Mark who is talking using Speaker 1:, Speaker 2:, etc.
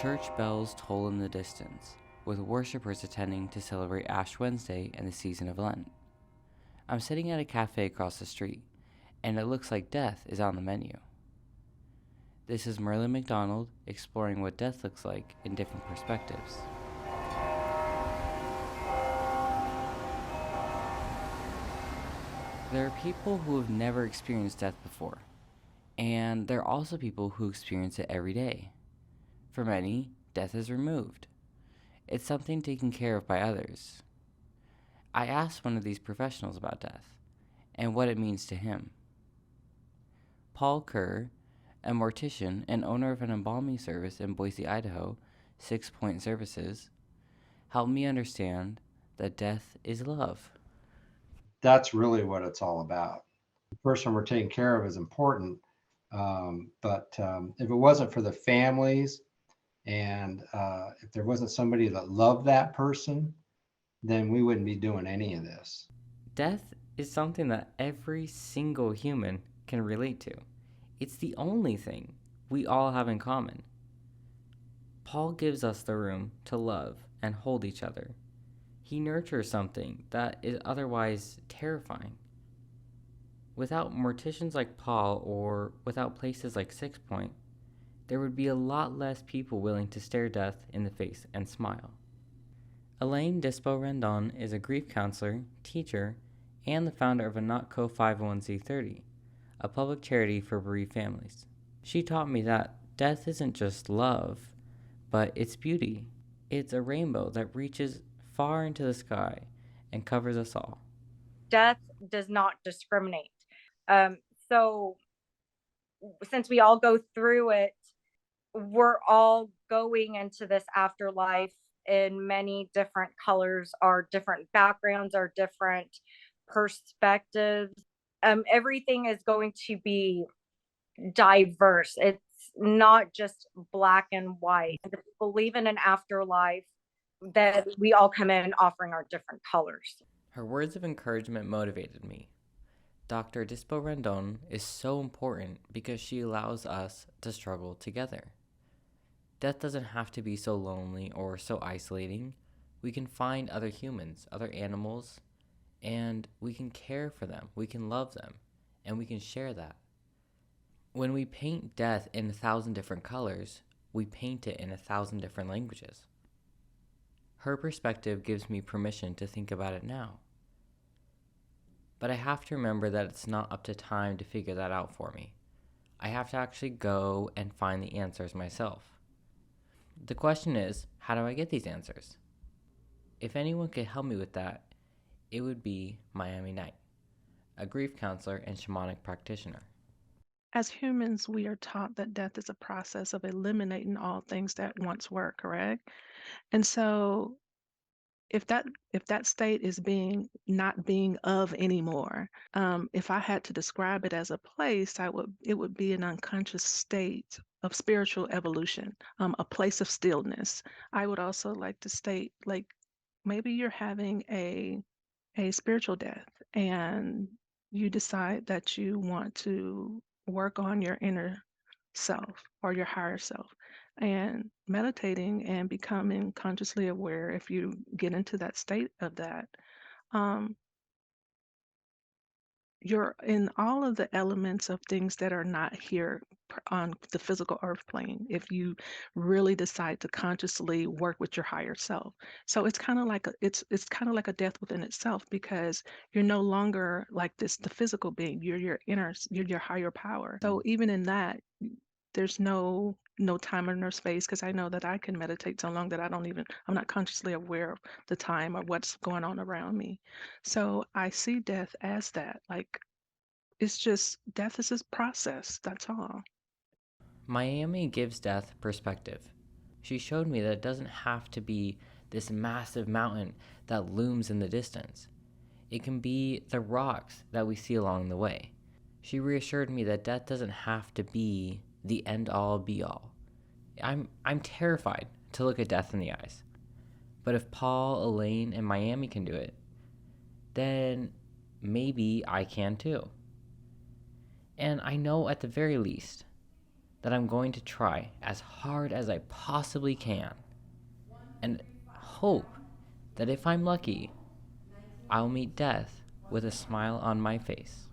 Speaker 1: Church bells toll in the distance, with worshippers attending to celebrate Ash Wednesday and the season of Lent. I'm sitting at a cafe across the street, and it looks like death is on the menu. This is Merlin MacDonald exploring what death looks like in different perspectives. There are people who have never experienced death before, and there are also people who experience it every day. For many, death is removed. It's something taken care of by others. I asked one of these professionals about death and what it means to him. Paul Kerr, a mortician and owner of an embalming service in Boise, Idaho, 6 Point Services, helped me understand that death is love.
Speaker 2: That's really what it's all about. The person we're taking care of is important, but if it wasn't for the families and if there wasn't somebody that loved that person, then we wouldn't be doing any of this.
Speaker 1: Death is something that every single human can relate to. It's the only thing we all have in common. Paul gives us the room to love and hold each other. He nurtures something that is otherwise terrifying. Without morticians like Paul or without places like 6 Point, there would be a lot less people willing to stare death in the face and smile. Elaine Dispo-Rendon is a grief counselor, teacher, and the founder of ANAK KO 501c30, a public charity for bereaved families. She taught me that death isn't just love, but it's beauty. It's a rainbow that reaches far into the sky and covers us all.
Speaker 3: Death does not discriminate. So since we all go through it, we're all going into this afterlife in many different colors, our different backgrounds, our different perspectives. Everything is going to be diverse. It's not just black and white. To believe in an afterlife, that we all come in offering our different colors.
Speaker 1: Her words of encouragement motivated me. Dr. Dispo-Rendon is so important because she allows us to struggle together. Death doesn't have to be so lonely or so isolating. We can find other humans, other animals, and we can care for them, we can love them, and we can share that. When we paint death in 1,000 different colors, we paint it in 1,000 different languages. Her perspective gives me permission to think about it now. But I have to remember that it's not up to time to figure that out for me. I have to actually go and find the answers myself. The question is, how do I get these answers? If anyone could help me with that, it would be Miami Knight, a grief counselor and shamanic practitioner.
Speaker 4: As humans, we are taught that death is a process of eliminating all things that once were, correct? And so if that state is not being of anymore, if I had to describe it as a place, it would be an unconscious state of spiritual evolution, a place of stillness. I would also like to state, like, maybe you're having a spiritual death and you decide that you want to work on your inner self or your higher self, and meditating and becoming consciously aware. If you get into that state of that, you're in all of the elements of things that are not here on the physical earth plane, if you really decide to consciously work with your higher self. So it's kind of like it's kind of like a death within itself, because you're no longer like the physical being. You're your higher power. So even in that, there's no time or no space, because I know that I can meditate so long that I'm not consciously aware of the time or what's going on around me. So I see death as that. Like, it's just, death is this process, that's all.
Speaker 1: Miami gives death perspective. She showed me that it doesn't have to be this massive mountain that looms in the distance. It can be the rocks that we see along the way. She reassured me that death doesn't have to be the end-all be-all. I'm terrified to look at death in the eyes. But if Paul, Elaine, and Miami can do it, then maybe I can too. And I know at the very least, that I'm going to try as hard as I possibly can and hope that if I'm lucky, I'll meet death with a smile on my face.